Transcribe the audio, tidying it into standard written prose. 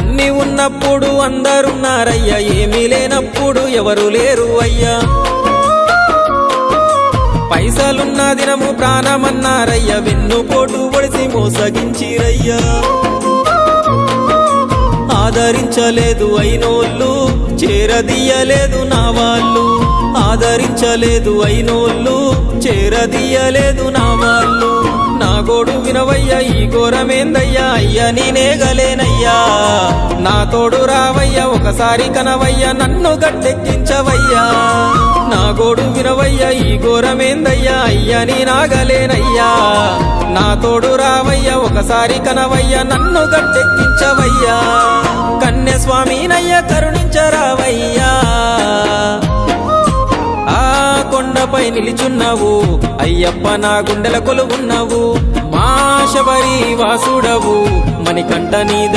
అన్ని ఉన్నప్పుడు అందరున్నారయ్యా, ఏమీ లేనప్పుడు ఎవరు లేరు అయ్యా. పైసలున్న దినము ప్రాణమన్నారయ్యా, వెన్నుపోటు పొడిసి మోసగించిరయ్యా. ఆదరించలేదు అయినోళ్ళు, చేరదీయలేదు నా వాళ్ళు. ఆదరించలేదు అయినోళ్ళు, చేరదీయలేదు నా వాళ్ళు. నా గోడు వినవయ్యా, ఈ ఘోరమేందయ్యా, అయ్యా నేనేగలేనయ్యా. నా తోడు రావయ్యా, ఒకసారి కనవయ్యా, నన్ను గట్టెక్కించవయ్యా. నా గోడు వినవయ్యా, ఈ ఘోరమేందయ్యా, అయ్యా నేనాగలేనయ్యా. నా తోడు రావయ్యా, ఒకసారి కనవయ్యా, నన్ను గట్టెక్కించవయ్యా. కన్య స్వామినయ్య కరుణించరావయ్యా. ఆ కొండపై నిలిచున్నావు అయ్యప్ప, నా గుండెల కొలువున్నావు. మా శబరి వాసుడవు, మణికంఠ నీ